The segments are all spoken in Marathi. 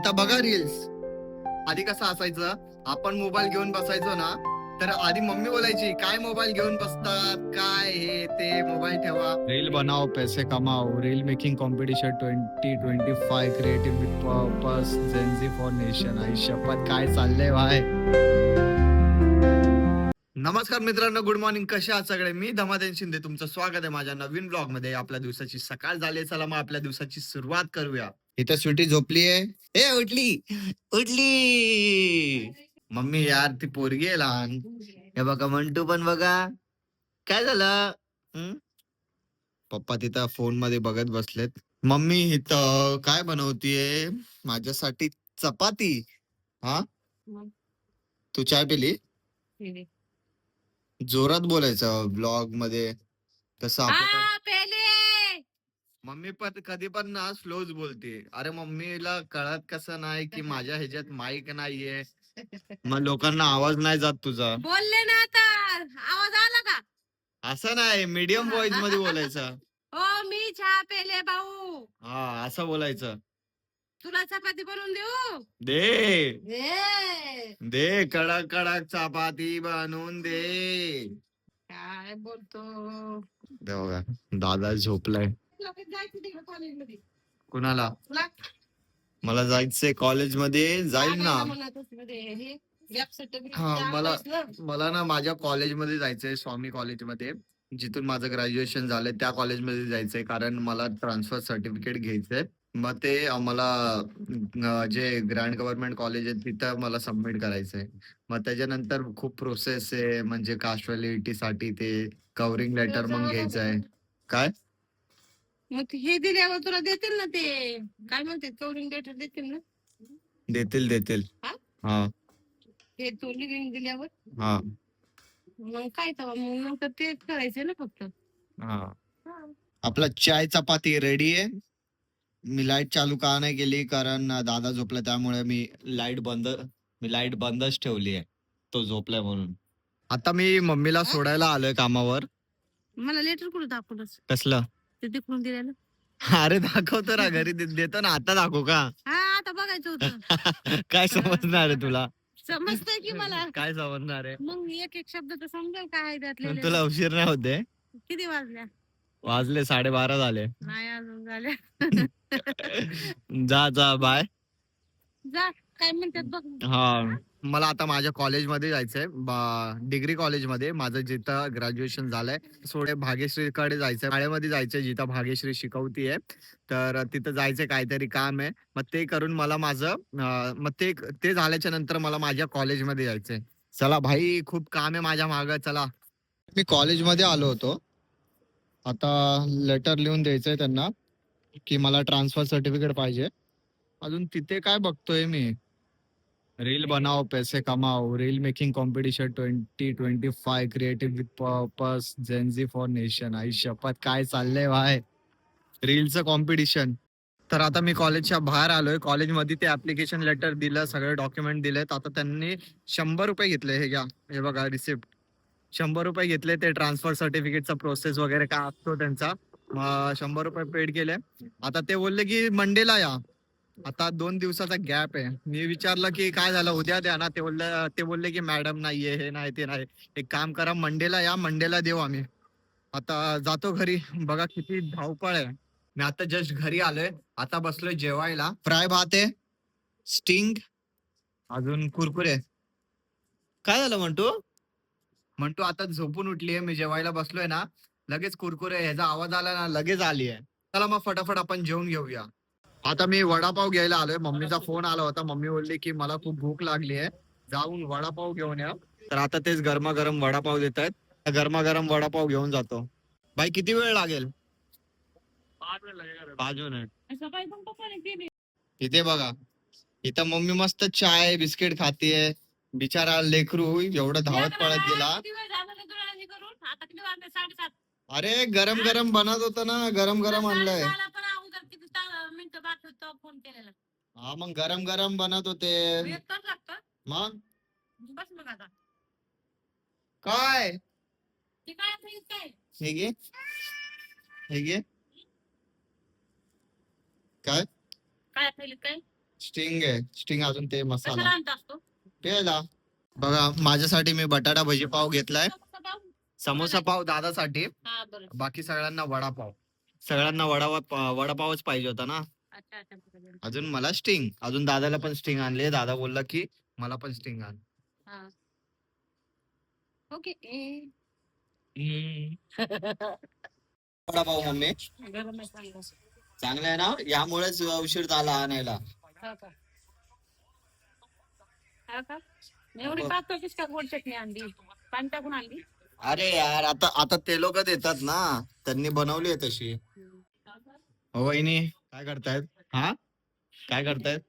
आता बघा रील्स. आधी कसं असायचं, आपण मोबाईल घेऊन बसायचो ना, तर आधी मम्मी बोलायची काय मोबाईल घेऊन बसतात, काय हे ते, मोबाईल ठेवा, रील बनाओ पैसे कमाओ, reel making competition 2025 creative with purpose, Gen Z for nation. आई शपथ काय चाललंय भाई. नमस्कार मित्रांनो, गुड मॉर्निंग. कसे आहात सगळे? मी धमादेन शिंदे, तुमचं स्वागत आहे माझ्या नवीन ब्लॉग मध्ये. आपल्या दिवसाची सकाळ झाली, चला मग आपल्या दिवसाची सुरुवात करूया. इथं स्वीटी झोपलीये. ए उठली उठली मम्मी, यार ती पोरगी आहे लहान. हे बघा मंटू पण बघा. काय झालं? हं? पप्पा तिथं फोन मध्ये बघत बसलेत. मम्मी इथं काय बनवतीये माझ्यासाठी? चपाती. हा, तू चाय पिली? जोरात बोलायचं ब्लॉग मध्ये, तसं मम्मी पण कधी पण ना स्लोच बोलते. अरे मम्मीला कळत कसं नाही की माझ्या ह्याच्यात माईक नाहीये, मग लोकांना आवाज नाही जात तुझा. बोलले ना आता आवाज आला का? असं नाही, मीडियम व्हॉइस मध्ये बोलायचं. हो, मी चहा पेले भाऊ. हा, असं बोलायचं. तुला चपाती बनवून देऊ? दे दे. दे, कडक कडक चपाती बनवून दे. काय बोलतो? दे बघा, दादा झोपलाय. जायचं तिकडे कॉलेजमध्ये. कुणाला? तुला मला जायचंय कॉलेज मध्ये, जाईल ना. हा, मला ना माझ्या कॉलेजमध्ये जायचंय, स्वामी कॉलेजमध्ये, जिथून माझं ग्रॅज्युएशन झालंय त्या कॉलेजमध्ये जायचंय, कारण मला ट्रान्सफर सर्टिफिकेट घ्यायचंय. मग ते मला जे ग्रँड गव्हर्नमेंट कॉलेज आहे तिथं मला सबमिट करायचंय. मग त्याच्यानंतर खूप प्रोसेस आहे, म्हणजे कास्ट व्हॅलिडिटी साठी ते कव्हरिंग लेटर मग घ्यायचंय. काय? मग हे दिल्यावर तुला देतील ना, ते काय म्हणते, कवरिंग लेटर देतील ना? देतील. हा? हा हे तू लिव्हिंग दिल्यावर हा मग काय तर मग नंतर ते करायचं ना फक्त. हा. हा. आपला चाय चपाती रेडी आहे. मी लाईट चालू का नाही केली, कारण दादा झोपला, त्यामुळे मी लाईट बंदच ठेवली आहे, तो झोपलाय म्हणून. आता मी मम्मीला सोडायला आलोय कामावर. मला लेटर कुठं दाखवलंस? कसलं? ते तिकडून दिलेलं. अरे दाखवतो ना, घरी देतो ना. आता दाखवू का? हा, आता बघायचं होतं. काय समजणार आहे तुला? समजतंय की मला. काय समजणार आहे? मग एक एक शब्द तर समजेल काय आहे त्यातले. तुला उशीर नाही होते? किती वाजल्या? वाजले 12:30 झाले. नाही अजून झाल्या. जा जा, बाय. जा, काय म्हणतात बघ. हा, मला आता माझ्या कॉलेजमध्ये जायचंय, डिग्री कॉलेजमध्ये माझं जिथं ग्रॅज्युएशन झालंय. सोडे भाग्यश्रीकडे जायचंय, शाळेमध्ये जायचंय जिथं भाग्यश्री शिकवतीये. तर तिथं जायचंय, काहीतरी काम आहे. मग ते करून मला माझं मग ते झाल्याच्या नंतर मला माझ्या कॉलेजमध्ये जायचंय. चला भाई, खूप काम आहे माझ्या मागं, चला. मी कॉलेजमध्ये आलो होतो. आता लेटर लिहून द्यायचंय त्यांना की मला ट्रान्सफर सर्टिफिकेट पाहिजे. अजून तिथे काय बघतोय मी, रील बनाओ पैसे कमाओ, reel making competition 2025 creative with purpose, Gen Z for nation. आई शपथ काय चाललंय भाई, रीलचं कॉम्पिटिशन. तर आता मी कॉलेजच्या बाहेर आलोय. कॉलेजमध्ये ते ऍप्लिकेशन लेटर दिलं, सगळे डॉक्युमेंट दिलेत. आता त्यांनी 100 रुपये घेतले. हे घ्या, हे बघा रिसिप्ट. 100 रुपये घेतले, ते ट्रान्सफर सर्टिफिकेटचा प्रोसेस वगैरे काय असतो त्यांचा. मग 100 रुपये पेड केले. आता ते बोलले की मंडेला या. आता 2 दिवसाचा गॅप आहे. मी विचारलं की काय झालं, उद्या द्या ना. ते बोलले की मॅडम नाहीये, हे नाही ते नाही. एक काम करा, मंडेला या, मंडेला देऊ आम्ही. आता जातो घरी. बघा किती धावपळ आहे. मी आता जस्ट घरी आलोय. आता बसलोय जेवायला. फ्राय भात आहे, स्टिंग, अजून कुरकुरे. काय झालं म्हणतो आता झोपून उठलीये. मी जेवायला बसलोय ना, लगेच कुरकुरे ह्याचा आवाज आला ना, लगेच आली आहे. चला मग फटाफट आपण जेवून घेऊया. आता मी वडापाव घ्यायला आलोय. मम्मीचा फोन आला होता. मम्मी बोलली की मला खूप भूक लागली आहे, जाऊन वडापाव घेऊन या. तर आता तेच गरमागरम वडापाव देत आहेत. गरमागरम वडापाव घेऊन जातो. भाई किती वेळ लागेल? 5 मिनिट. सकाळी पण पप्पाने केली. इथे बघा, इथं मम्मी मस्त चाय बिस्किट खातीये. बिचारा लेकरू एवढं धावत पळत गेला. किती वेळ झाला रे तुला हे करून? आता किती वाजले? 7:30. अरे गरम गरम बनत होतं ना, गरम गरम आणलंय. मला पण अगोदर किती मिनिटं बात होतं फोन केलेला. हा, मग गरम गरम बनत होते. एक तास लागतं. मग बस मग आता काय ते काय आता इथं काय हे घे, हे घे. काय काय आता इथं काय स्टिंग आहे, स्टिंग अजून ते कशाला मसाला आणता असतो प्यायला. बघा माझ्यासाठी मी बटाटा भजी पाव घेतलाय, समोसा पाव? समोसा पाव दादासाठी, हा बरं. बाकी सगळ्यांना वडापाव. सगळ्यांना वडापावच पाहिजे होता ना. अच्छा अच्छा बरं. अजून मला स्टिंग, अजून दादाला पण स्टिंग आणले. दादा बोलला की मला पण स्टिंग आण. हा. ओके. वडापाव मम्मी गरम आहे चांगलं. चांगला आहे ना, यामुळेच उशीर झाला आणायला. हा का? हा का? एवढी पातळ कशी का गोड चटणी आणली? पाणी टाकून आणली? अरे यार, आता आता ते लोक देतात ना, त्यांनी बनवली आहे तशी. हो वहिनी, काय करतायत? हा, काय करतायत?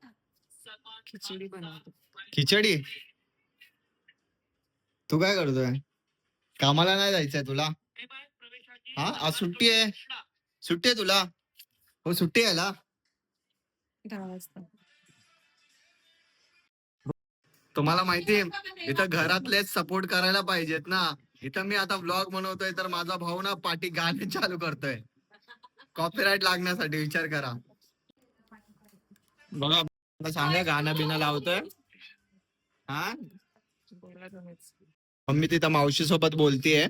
खिचडी बनवतो. खिचडी. तू काय करतोय? कामाला नाही जायचंय तुला? हा, आज सुट्टी आहे. सुट्टी आहे तुला? हो सुट्टी आहे ना. 10 वाजता. तुम्हाला माहितीये इथं घरातलेच सपोर्ट करायला पाहिजेत ना. इथं मी आता व्लॉग बनवतोय तर माझा भाऊ ना पाठी गाणे चालू करतोय, कॉपीराईट लागण्यासाठी. विचार करा. बघा आता सांगा, गाणं बिना लावतोय. हा, मम्मी तिथं मावशी सोबत बोलतीये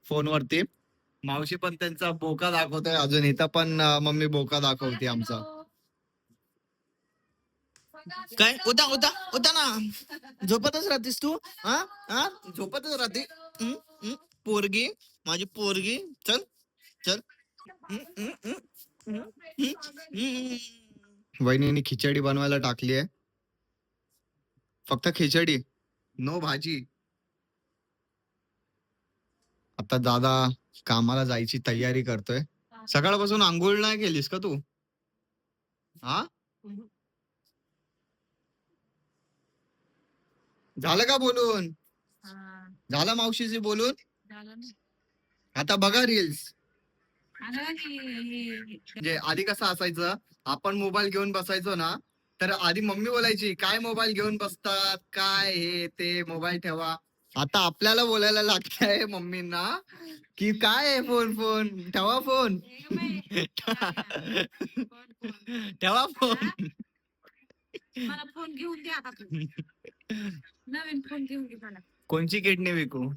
फोनवरती. मावशी पण त्यांचा बोका दाखवतोय. अजून इथं पण मम्मी बोका दाखवते आमचा. काय उदा उदा उदा ना, झोपतच राहतेस तू? हा हा, झोपतच राहते. हम्म, हम्म. पोरगी, माझी पोरगी. चल चल. वहिनीने खिचडी बनवायला टाकली आहे, फक्त खिचडी, नो भाजी. आता दादा कामाला जायची तयारी करतोय. सकाळपासून आंघोळ नाही केलीस का तू? हा, झालं का बोलून? हा, झालं मावशीशी बोलून? झालं ना. आता बघा रील्स. अगं ही- म्हणजे आधी कसं असायचं, आपण मोबाईल घेऊन बसायचो ना, तर आधी मम्मी बोलायची काय मोबाईल घेऊन बसतात, काय हे ते, मोबाईल ठेवा. आता आपल्याला बोलायला लागतंय मम्मींना की काय आहे, फोन फोन ठेवा, फोन ठेवा फोन. मला फोन घेऊन द्या आता तू. नवीन फोन घेऊन घे मला. कोणची किडनी विकू?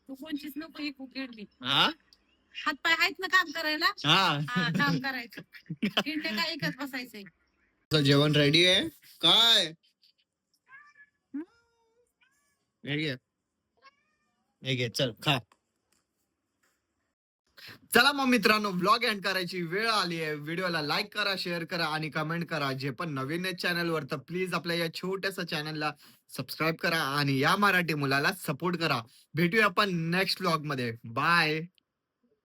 तू कोणचीच नको विकू किडनी. हा हात पाय आहेत ना काम करायला? हा. हा, काम करायचं. किडनी काय एकच बसायचंय. तुझं जेवण रेडी आहे काय? हे घे, हे घे, चल खा. चला मग मित्रांनो, व्लॉग एंड करायची वेळ आली आहे. व्हिडिओला लाईक करा, शेअर करा आणि कमेंट करा. जे पण नवीन आहेत चॅनलवर तर प्लीज आपल्या या छोट्याशा चॅनलला सबस्क्राईब करा आणि या मराठी मुलाला सपोर्ट करा. भेटूया आपण नेक्स्ट व्लॉग मध्ये. बाय.